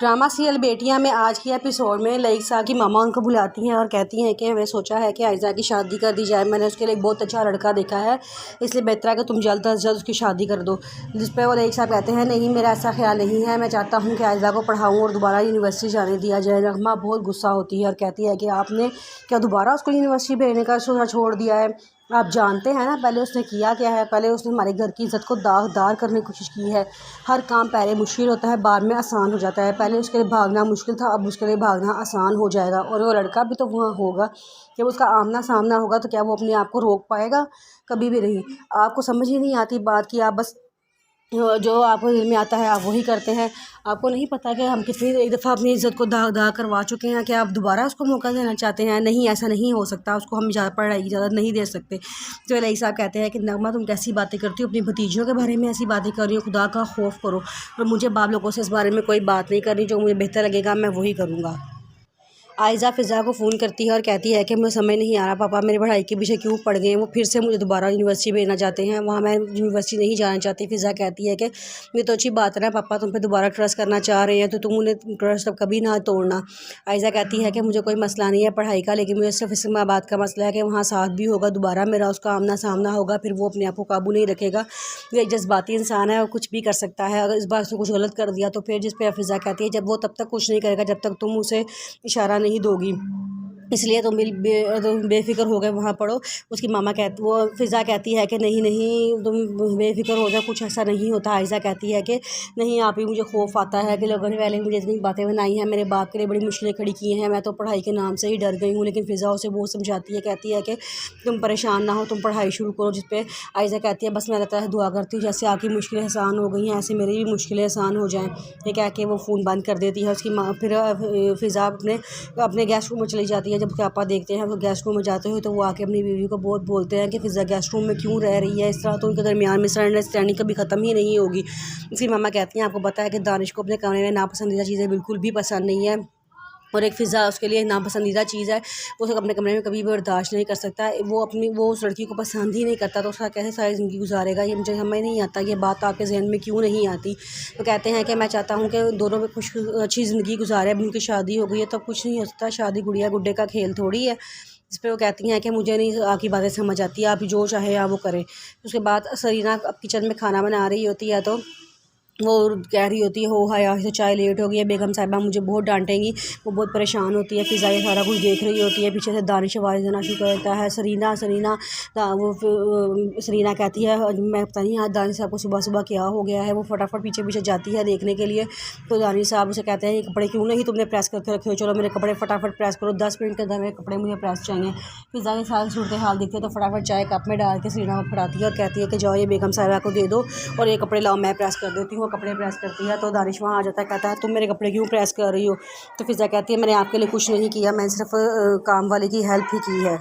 Drama serial बेटियां में आज के एपिसोड में लईसा की मामा उनको बुलाती हैं और कहती हैं कि मैं सोचा है कि आयज़ा की शादी कर दी जाए। मैंने उसके लिए एक बहुत अच्छा लड़का देखा है, इसलिए बेहतर है कि तुम जल्द अज जल्द उसकी शादी कर दो। जिस पर वो लईसा कहते हैं नहीं, मेरा ऐसा ख्याल नहीं है, मैं चाहता हूँ कि आयज़ा को पढ़ाऊँ और दोबारा यूनिवर्सिटी जाने दिया जाए। नगमा बहुत गुस्सा होती है और कहती है कि आपने क्या दोबारा उसको यूनिवर्सिटी भेजने का सोचा छोड़ दिया है? आप जानते हैं ना पहले उसने किया क्या है। पहले उसने हमारे घर की इज़्ज़त को दागदार करने की कोशिश की है। हर काम पहले मुश्किल होता है, बाद में आसान हो जाता है। पहले उसके लिए भागना मुश्किल था, अब उसके लिए भागना आसान हो जाएगा। और वो लड़का भी तो वहाँ होगा, जब उसका आमना सामना होगा तो क्या वो अपने आप को रोक पाएगा? कभी भी नहीं। आपको समझ ही नहीं आती बात की, आप बस जो आपको दिल में आता है आप वही करते हैं। आपको नहीं पता कि हम कितनी एक दफ़ा अपनी इज़्ज़त को दाग दाग करवा चुके हैं कि आप दोबारा उसको मौका देना चाहते हैं। नहीं, ऐसा नहीं हो सकता, उसको हम ज़्यादा पढ़ाई की इजाज़त नहीं दे सकते। तो रईस साहब कहते हैं कि नगमा तुम कैसी बातें करती हो, अपनी भतीजियों के बारे में ऐसी बातें कर रही हो, खुदा का खौफ करो। और मुझे बाप लोगों से इस बारे में कोई बात नहीं करनी, जो मुझे बेहतर लगेगा मैं वही करूँगा। आयज़ा फ़िज़ा को फ़ोन करती है और कहती है कि मुझे समझ नहीं आ रहा पापा मेरी पढ़ाई के पीछे क्यों पड़ गए हैं, वो फिर से मुझे दोबारा यूनिवर्सिटी भेजना चाहते हैं, वहाँ मैं यूनिवर्सिटी नहीं जाना चाहती। फ़िज़ा कहती है कि ये तो अच्छी बात है ना, पापा तुम पे दोबारा ट्रस्ट करना चाह रहे हैं तो तुम उन्हें ट्रस्ट अब कभी ना तोड़ना। आयज़ा कहती है कि मुझे कोई मसला नहीं है पढ़ाई का, लेकिन मुझे सिर्फ इस्लामाबाद का मसला है कि वहाँ साथ भी होगा, दोबारा मेरा उसका आमना सामना होगा, फिर वो अपने आप को काबू नहीं रखेगा। वो एक जज्बाती इंसान है और कुछ भी कर सकता है। अगर इस बार उसने कुछ गलत कर दिया तो फिर जिस पर फ़िज़ा कहती है जब वो तब तक कुछ नहीं करेगा जब तक तुम उसे इशारा नहीं दोगी, इसलिए तुम तुम बेफ़िक्र हो गए वहाँ पढ़ो। उसकी मामा वो फ़िज़ा कहती है कि नहीं नहीं तुम बेफ़िक्र हो जाओ, कुछ ऐसा नहीं होता। आयज़ा कहती है कि नहीं आप ही, मुझे खौफ आता है कि लोगों ने पहले मुझे इतनी बातें बनाई हैं, मेरे बाप के लिए बड़ी मुश्किलें खड़ी की हैं, मैं तो पढ़ाई के नाम से ही डर गई हूँ। लेकिन फ़िज़ा उसे बहुत समझाती है, कहती है कि तुम परेशान ना हो, तुम पढ़ाई शुरू करो। जिस पे आयज़ा कहती है बस मैं रहता है दुआ करती हूँ जैसे आपकी मुश्किलें आसान हो गई हैं ऐसे मेरी भी मुश्किलें आसान हो जाएँ। ये कह के वो फ़ोन बंद कर देती है। उसकी माँ फिर फ़िज़ा अपने गेस्ट रूम में चली जाती है। जब पापा देखते हैं वो गेस्ट रूम में जाते हुए तो वो आके अपनी बीवी को बहुत बोलते हैं कि फ़िज़ा गेस्ट रूम में क्यों रह रही है, इस तरह तो उनके दरमियान मिसअंडरस्टैंडिंग कभी ख़त्म ही नहीं होगी। उसकी मामा कहती हैं आपको पता है कि दानिश को अपने कमरे में नापसंदीदा चीज़ें बिल्कुल भी पसंद नहीं है, और एक फ़िज़ा उसके लिए नापसंदीदा चीज़ है, वो उसे अपने कमरे में कभी भी बर्दाश्त नहीं कर सकता। वो उस लड़की को पसंद ही नहीं करता तो उसका कैसे सारी ज़िंदगी गुजारेगा, ये मुझे समझ नहीं आता, ये बात आपके ज़हन में क्यों नहीं आती। तो कहते हैं कि मैं चाहता हूँ कि दोनों में अच्छी ज़िंदगी गुजारे। अब उनकी शादी हो गई है तब कुछ नहीं हो सकता, शादी गुड़िया गुड्डे का खेल थोड़ी है। जिस पे वो कहती हैं कि मुझे नहीं आपकी बातें समझ आती, आप जो चाहे आप वो करें। उसके बाद सरीना अब किचन में खाना बना रही होती है तो वो कह रही होती है हो हाय आज तो चाय लेट हो गई है, बेगम साहिबा मुझे बहुत डांटेंगी। वो बहुत परेशान होती है। फ़िज़ा ये सारा कुछ देख रही होती है, पीछे से दानिश आवाज़ देना शुरू कर देता है, सरीना सरीना। सरीना कहती है मैं पता नहीं आज दानिश साहब को सुबह सुबह क्या हो गया है। वो फटाफट पीछे पीछे जाती है देखने के लिए, तो दानिश साहब उसे कहते हैं ये कपड़े क्यों नहीं तुमने प्रेस करके रखे हो, चलो मेरे कपड़े फटाफट प्रेस करो, 10 मिनट के अंदर मेरे कपड़े मुझे प्रेस चाहिए। फ़िज़ा के साथ सूरत हाल देखते हैं तो फटाफट चाय कप में डाल के सरीना को फटाती है और कहती है कि जाओ ये बेगम साहिबा को दे दो और ये कपड़े लाओ मैं प्रेस कर देती हूँ। वो कपड़े प्रेस करती है तो दानिश वहाँ आ जाता है, कहता है तुम मेरे कपड़े क्यों प्रेस कर रही हो। तो फ़िज़ा कहती है मैंने आपके लिए कुछ नहीं किया, मैंने सिर्फ काम वाले की हेल्प ही की है।